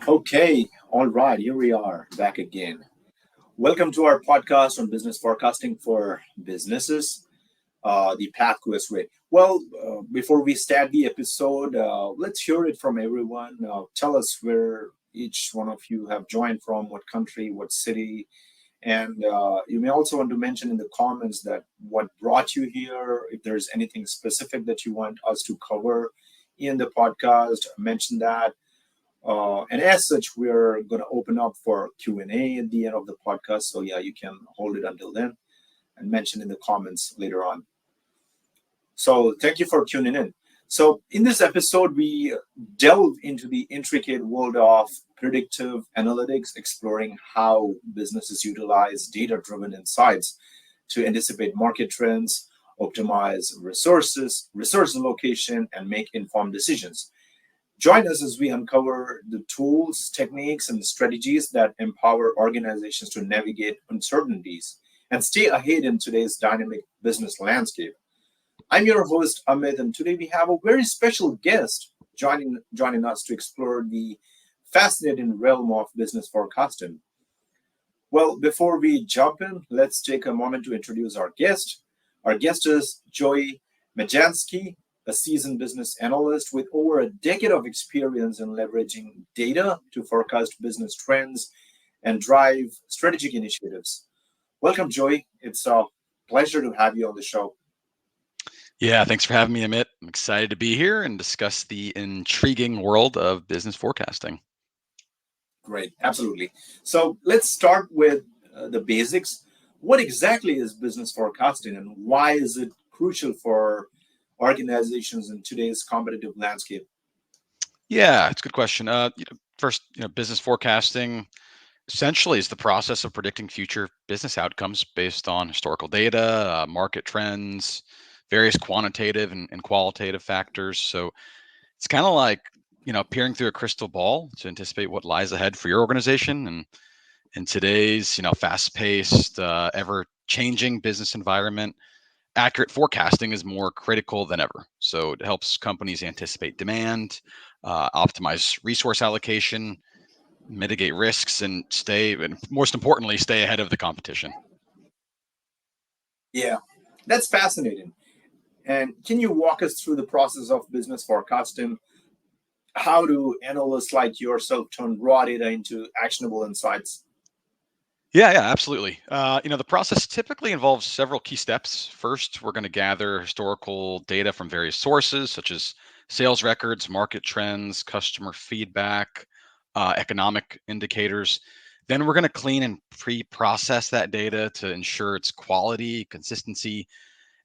Okay, all right, here we are back again. Welcome to our podcast on business forecasting for businesses, the PathQuest way. Before we start the episode, let's hear it from everyone. Tell us where each one of you have joined from, what country, what city, and you may also want to mention in the comments that what brought you here. If there's anything specific that you want us to cover in the podcast, mention that and as such, we're going to open up for Q&A at the end of the podcast. So yeah, you can hold it until then and mention in the comments later on. So thank you for tuning in. So in this episode, we delve into the intricate world of predictive analytics, exploring how businesses utilize data-driven insights to anticipate market trends, optimize resources, resource allocation, and make informed decisions. Join us as we uncover the tools, techniques, and strategies that empower organizations to navigate uncertainties and stay ahead in today's dynamic business landscape. I'm your host, Amit, and today we have a very special guest joining us to explore the fascinating realm of business forecasting. Well, before we jump in, let's take a moment to introduce our guest. Our guest is Joey Majansky, a seasoned business analyst with over a decade of experience in leveraging data to forecast business trends and drive strategic initiatives. Welcome, Joey. It's a pleasure to have you on the show. Yeah, thanks for having me, Amit. I'm excited to be here and discuss the intriguing world of business forecasting. Great, absolutely. So let's start with the basics. What exactly is business forecasting and why is it crucial for organizations in today's competitive landscape? Yeah, it's a good question. First, business forecasting essentially is the process of predicting future business outcomes based on historical data, market trends, various quantitative and qualitative factors. So it's kind of like peering through a crystal ball to anticipate what lies ahead for your organization. And in today's fast-paced, ever-changing business environment, accurate forecasting is more critical than ever. So it helps companies anticipate demand, optimize resource allocation, mitigate risks, and most importantly, stay ahead of the competition. Yeah, that's fascinating. And can you walk us through the process of business forecasting? How do analysts like yourself turn raw data into actionable insights? Yeah, absolutely. The process typically involves several key steps. First, we're going to gather historical data from various sources, such as sales records, market trends, customer feedback, economic indicators. Then we're going to clean and pre-process that data to ensure its quality, consistency.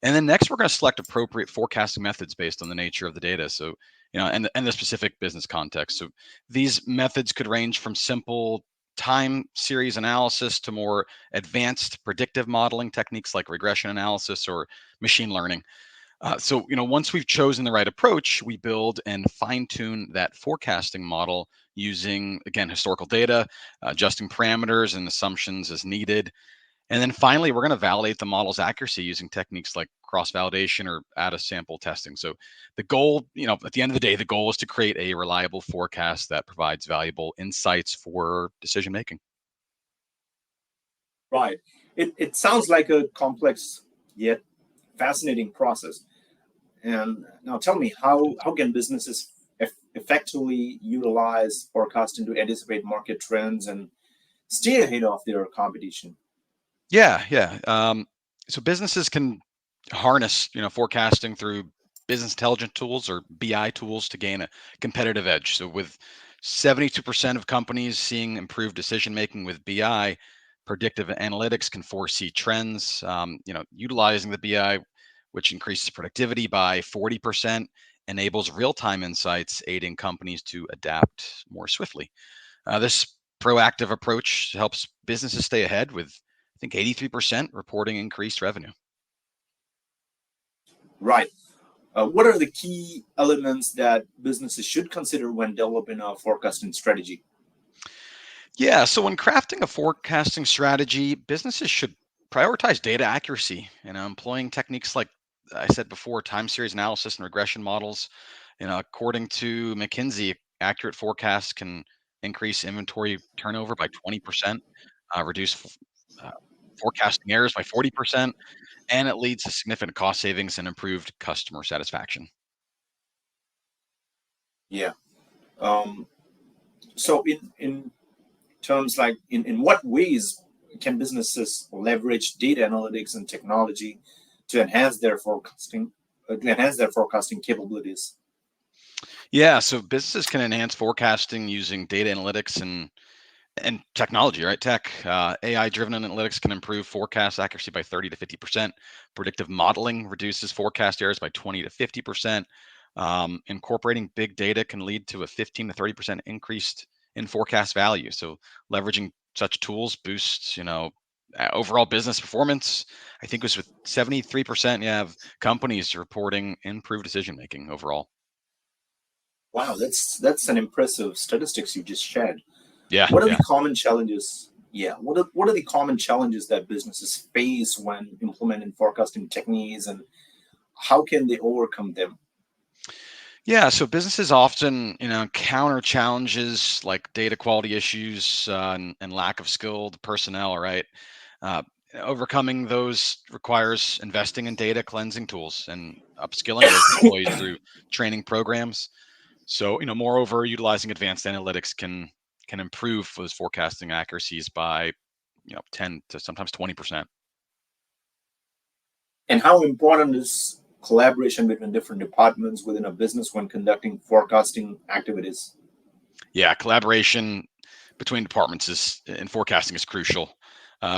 And then next, we're going to select appropriate forecasting methods based on the nature of the data. So, and the specific business context. So these methods could range from simple time series analysis to more advanced predictive modeling techniques like regression analysis or machine learning. Once we've chosen the right approach, we build and fine tune that forecasting model using, again, historical data, adjusting parameters and assumptions as needed. And then finally, we're going to validate the model's accuracy using techniques like cross-validation or out-of-sample testing. So the goal, at the end of the day, the goal is to create a reliable forecast that provides valuable insights for decision making. Right. It sounds like a complex yet fascinating process. And now tell me, how can businesses effectively utilize forecasting to anticipate market trends and stay ahead of their competition? Yeah. So businesses can harness, forecasting through business intelligence tools or BI tools to gain a competitive edge. So with 72% of companies seeing improved decision making with BI, predictive analytics can foresee trends. Utilizing the BI, which increases productivity by 40%, enables real-time insights, aiding companies to adapt more swiftly. This proactive approach helps businesses stay ahead with, I think, 83% reporting increased revenue. Right. What are the key elements that businesses should consider when developing a forecasting strategy? Yeah, so when crafting a forecasting strategy, businesses should prioritize data accuracy, employing techniques like I said before, time series analysis and regression models. According to McKinsey, accurate forecasts can increase inventory turnover by 20%, reduce uh, forecasting errors by 40%, and it leads to significant cost savings and improved customer satisfaction. Yeah. Um, so in terms like in what ways can businesses leverage data analytics and technology to enhance their forecasting capabilities? Yeah, so businesses can enhance forecasting using data analytics and technology, right? Tech, AI-driven analytics can improve forecast accuracy by 30 to 50%. Predictive modeling reduces forecast errors by 20 to 50%. Incorporating big data can lead to a 15 to 30% increase in forecast value. So leveraging such tools boosts, overall business performance. I think it was with 73%, yeah, of companies reporting improved decision making overall. Wow, that's an impressive statistics you just shared. Yeah, What are the yeah. common challenges? Yeah, what are the common challenges that businesses face when implementing forecasting techniques, and how can they overcome them? Yeah, so businesses often, encounter challenges like data quality issues and lack of skilled personnel, right? Uh, Overcoming those requires investing in data cleansing tools and upskilling those employees through training programs. So, moreover, utilizing advanced analytics can improve those forecasting accuracies by, 10 to sometimes 20%. And how important is collaboration between different departments within a business when conducting forecasting activities? Yeah, collaboration between departments is in forecasting is crucial.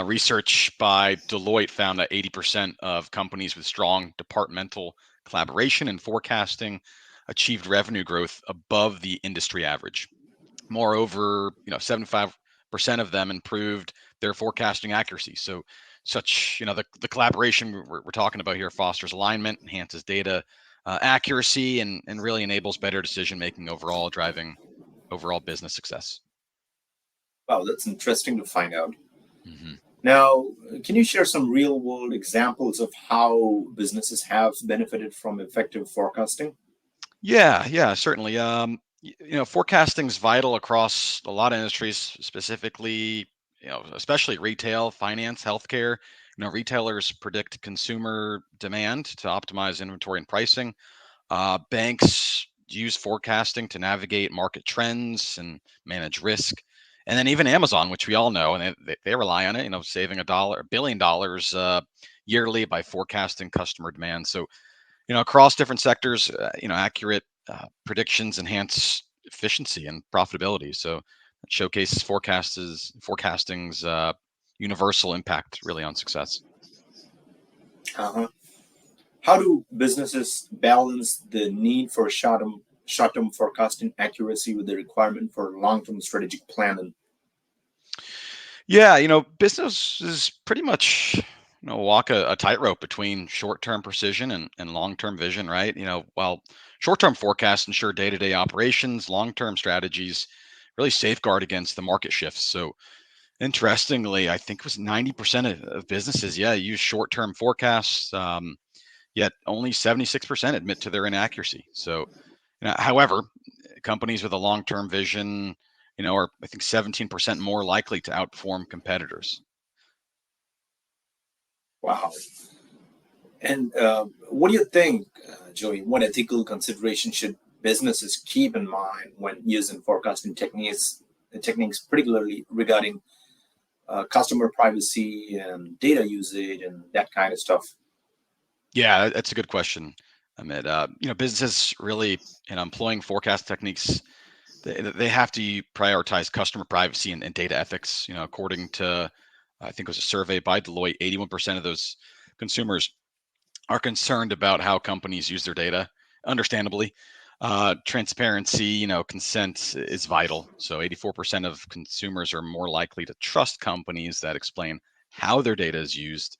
Research by Deloitte found that 80% of companies with strong departmental collaboration and forecasting achieved revenue growth above the industry average. Moreover, 75% of them improved their forecasting accuracy. So, the collaboration we're talking about here fosters alignment, enhances data accuracy, and really enables better decision making overall, driving overall business success. Wow, that's interesting to find out. Mhm. Now, can you share some real world examples of how businesses have benefited from effective forecasting? Yeah, yeah, certainly. Forecasting is vital across a lot of industries, specifically, especially retail, finance, healthcare. Retailers predict consumer demand to optimize inventory and pricing. Banks use forecasting to navigate market trends and manage risk. And then even Amazon, which we all know, and they rely on it, saving $1 billion yearly by forecasting customer demand. So, across different sectors, accurate predictions enhance efficiency and profitability. So it showcases forecasting's universal impact really on success. Uh-huh. How do businesses balance the need for short-term forecasting accuracy with the requirement for long-term strategic planning? Yeah, businesses pretty much walk a tightrope between short-term precision and long-term vision, right? While short-term forecasts ensure day-to-day operations, long-term strategies really safeguard against the market shifts. So interestingly, I think it was 90% of businesses, yeah, use short-term forecasts, yet only 76% admit to their inaccuracy. So, however, companies with a long-term vision, are I think 17% more likely to outperform competitors. Wow. And what do you think, Joey? What ethical considerations should businesses keep in mind when using forecasting techniques, particularly regarding customer privacy and data usage and that kind of stuff? Yeah, that's a good question, Amit. Businesses really, employing forecast techniques, they have to prioritize customer privacy and data ethics. According to, I think it was a survey by Deloitte, 81% of those consumers are concerned about how companies use their data. Understandably, transparency, consent is vital. So 84% of consumers are more likely to trust companies that explain how their data is used,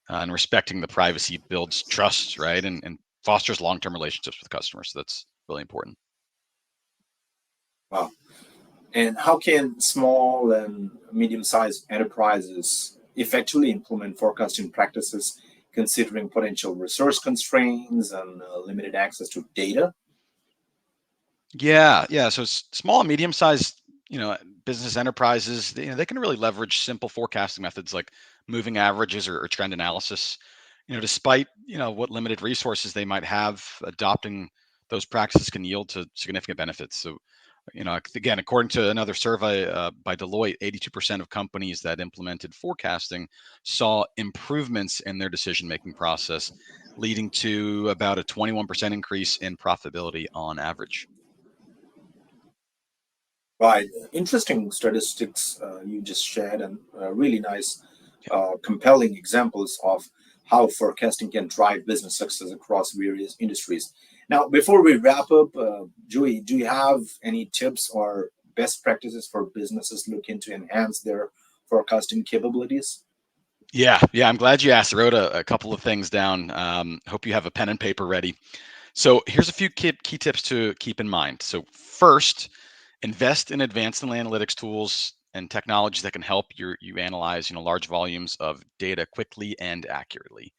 and respecting the privacy builds trust, right? And fosters long-term relationships with customers. So that's really important. Wow. And how can small and medium-sized enterprises effectively implement forecasting practices considering potential resource constraints and limited access to data? Yeah, yeah. So small and medium-sized you know, business enterprises, they can really leverage simple forecasting methods like moving averages or trend analysis. Despite what limited resources they might have, adopting those practices can yield to significant benefits. So, again, according to another survey by Deloitte, 82% of companies that implemented forecasting saw improvements in their decision-making process, leading to about a 21% increase in profitability on average. Right. Interesting statistics you just shared, and really nice, Yeah. compelling examples of how forecasting can drive business success across various industries. Now, before we wrap up, Joey, do you have any tips or best practices for businesses looking to enhance their forecasting capabilities? Yeah, I'm glad you asked. I wrote a couple of things down. Hope you have a pen and paper ready. So here's a few key tips to keep in mind. So first, invest in advanced analytics tools and technologies that can help you analyze large volumes of data quickly and accurately.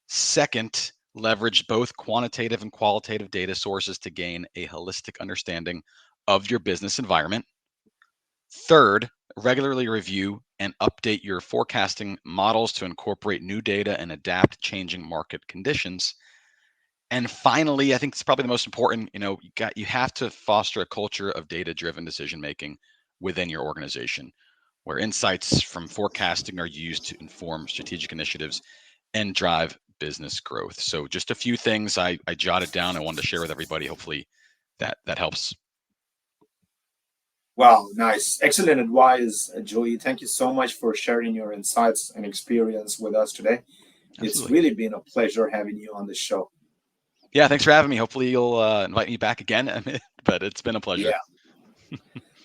Second, leverage both quantitative and qualitative data sources to gain a holistic understanding of your business environment. Third, regularly review and update your forecasting models to incorporate new data and adapt changing market conditions. And finally, I think it's probably the most important, you have to foster a culture of data-driven decision making within your organization, where insights from forecasting are used to inform strategic initiatives and drive business growth. So just a few things I jotted down I wanted to share with everybody. Hopefully that helps. Wow, nice. Excellent advice, Joey. Thank you so much for sharing your insights and experience with us today. It's Absolutely. really been a pleasure having you on the show. Yeah, thanks for having me. Hopefully you'll invite me back again, Amit, but it's been a pleasure. Yeah.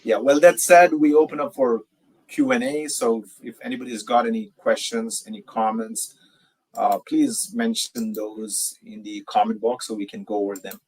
Yeah, well, that said, we open up for Q&A. So if anybody's got any questions, any comments, please mention those in the comment box so we can go over them.